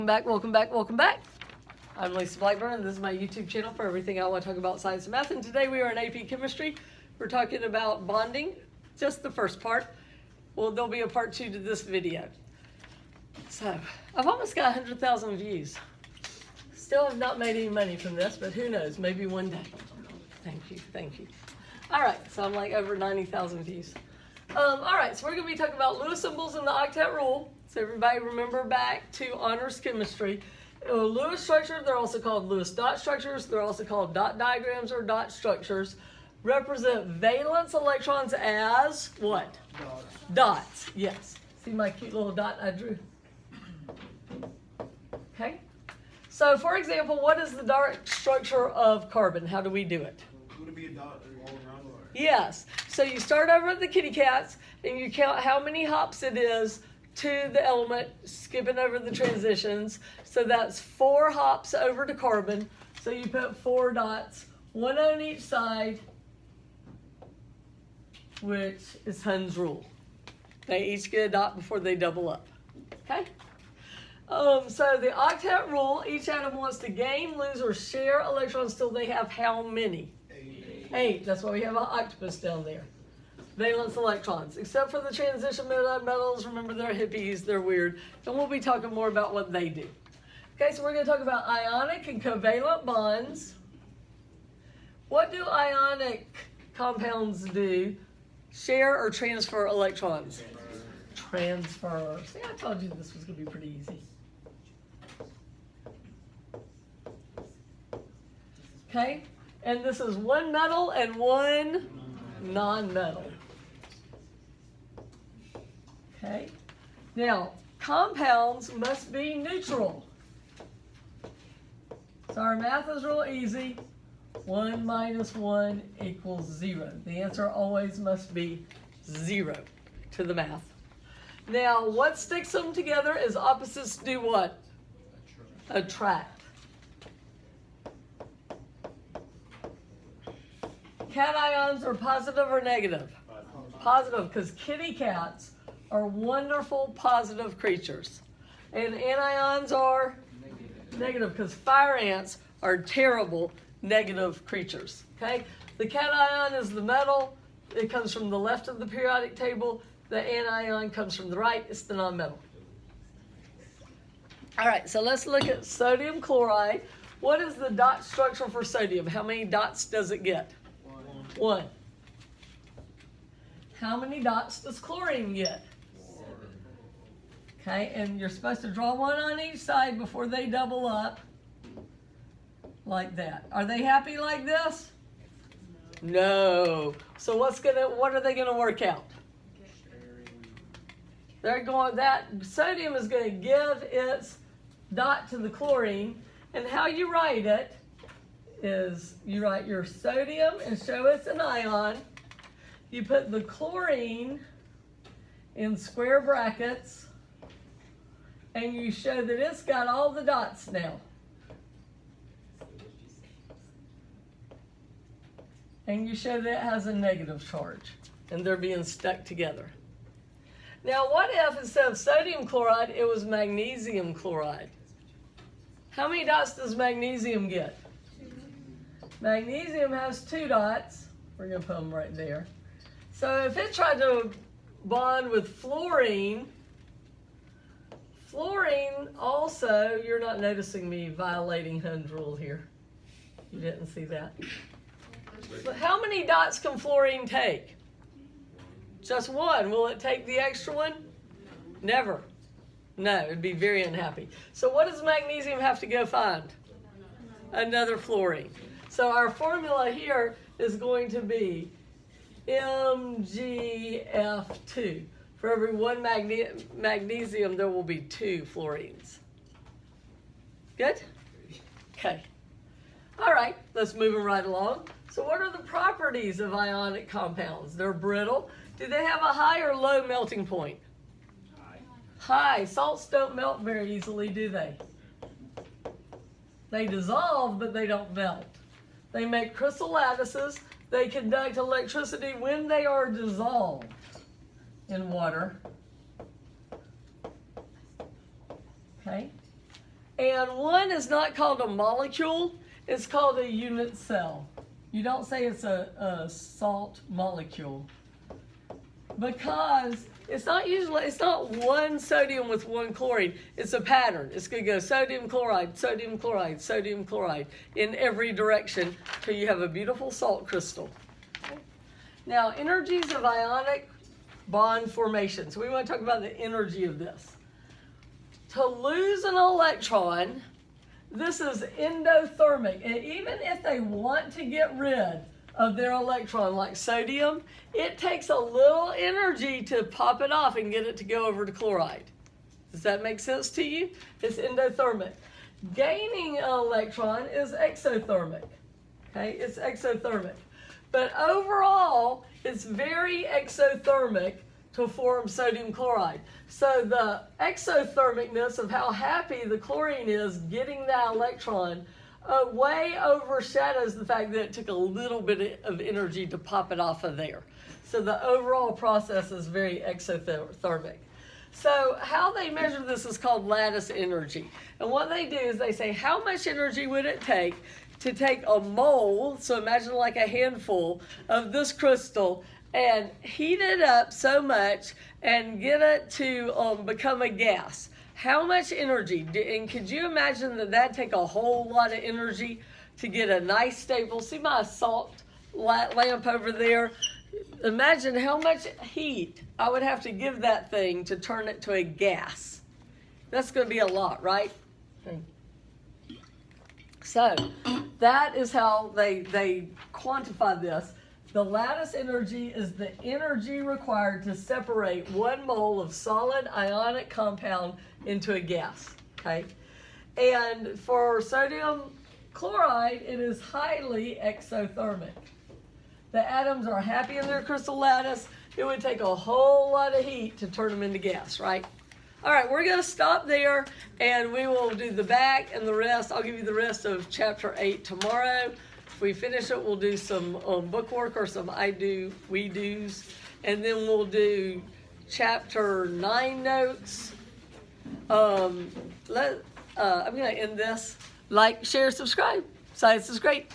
Welcome back. I'm Lisa Blackburn, and this is my YouTube channel for everything I want to talk about science and math. And today we are in AP Chemistry. We're talking about bonding, just the first part. Well, there'll be a part 2 to this video. So, I've almost got 100,000 views. Still have not made any money from this, but who knows, maybe one day. Thank you. All right, so I'm like over 90,000 views. All right, so we're going to be talking about Lewis symbols and the octet rule. So everybody remember back to honors chemistry. Lewis structures, they're also called Lewis dot structures. They're also called dot diagrams or dot structures. Represent valence electrons as what? Dots, yes. See my cute little dot I drew? Okay. So for example, what is the dot structure of carbon? How do we do it? Would it be a dot all around? Or? Yes. So you start over at the kitty cats and you count how many hops it is to the element, skipping over the transitions. So that's 4 hops over to carbon. So you put 4 dots, 1 on each side, which is Hund's rule. They each get a dot before they double up. Okay? So the octet rule, each atom wants to gain, lose, or share electrons till they have how many? 8. That's why we have an octopus down there. Valence electrons, except for the transition metals. Remember, they're hippies, they're weird, and we'll be talking more about what they do. Okay, so we're going to talk about ionic and covalent bonds. What do ionic compounds do? Share or transfer electrons? Transfer. See, I told you this was going to be pretty easy. Okay, and this is one metal and one non-metal. Okay, now compounds must be neutral. So our math is real easy. 1 minus 1 equals 0. The answer always must be 0 to the math. Now what sticks them together is opposites do what? Attract. Cations are positive or negative? Positive, because kitty cats are wonderful positive creatures. And anions are negative, because fire ants are terrible negative creatures. Okay? The cation is the metal. It comes from the left of the periodic table. The anion comes from the right. It's the nonmetal. All right, so let's look at sodium chloride. What is the dot structure for sodium? How many dots does it get? 1. How many dots does chlorine get? 4. Okay, and you're supposed to draw 1 on each side before they double up, like that. Are they happy like this? No. So what are they gonna work out? They're going, that sodium is going to give its dot to the chlorine, and how you write it is you write your sodium and show it's an ion. You put the chlorine in square brackets, and you show that it's got all the dots now. And you show that it has a negative charge, and they're being stuck together. Now, what if instead of sodium chloride, it was magnesium chloride? How many dots does magnesium get? Magnesium has 2 dots. We're going to put them right there. So if it tried to bond with fluorine also, you're not noticing me violating Hund's rule here. You didn't see that. But how many dots can fluorine take? Just 1. Will it take the extra one? Never. No, it'd be very unhappy. So what does magnesium have to go find? Another fluorine. So our formula here is going to be MgF2. For every 1 magnesium, there will be 2 fluorines. Good? Okay. All right, let's move them right along. So what are the properties of ionic compounds? They're brittle. Do they have a high or low melting point? High. Salts don't melt very easily, do they? They dissolve, but they don't melt. They make crystal lattices. They conduct electricity when they are dissolved in water. Okay? And one is not called a molecule, it's called a unit cell. You don't say it's a salt molecule, because it's not one sodium with one chlorine. It's a pattern. It's going to go sodium chloride, sodium chloride, sodium chloride in every direction till you have a beautiful salt crystal. Now, energies of ionic bond formation. So we want to talk about the energy of this. To lose an electron, this is endothermic. And even if they want to get rid of their electron, like sodium, it takes a little energy to pop it off and get it to go over to chloride. Does that make sense to you? It's endothermic. Gaining an electron is exothermic. Okay, it's exothermic. But overall, it's very exothermic to form sodium chloride. So the exothermicness of how happy the chlorine is getting that electron way overshadows the fact that it took a little bit of energy to pop it off of there. So the overall process is very exothermic. So how they measure this is called lattice energy. And what they do is they say, how much energy would it take to take a mole, so imagine like a handful of this crystal, and heat it up so much and get it to become a gas. How much energy? And could you imagine that that'd take a whole lot of energy to get a nice stable? See my salt lamp over there? Imagine how much heat I would have to give that thing to turn it to a gas. That's going to be a lot, right? So that is how they quantify this. The lattice energy is the energy required to separate 1 mole of solid ionic compound into a gas, okay? And for sodium chloride, it is highly exothermic. The atoms are happy in their crystal lattice. It would take a whole lot of heat to turn them into gas, right? All right, we're going to stop there, and we will do the back and the rest. I'll give you the rest of chapter 8 tomorrow. If we finish it, we'll do some book work or some I do, we do's, and then we'll do chapter 9 notes. I'm going to end this. Like, share, subscribe. Science is great.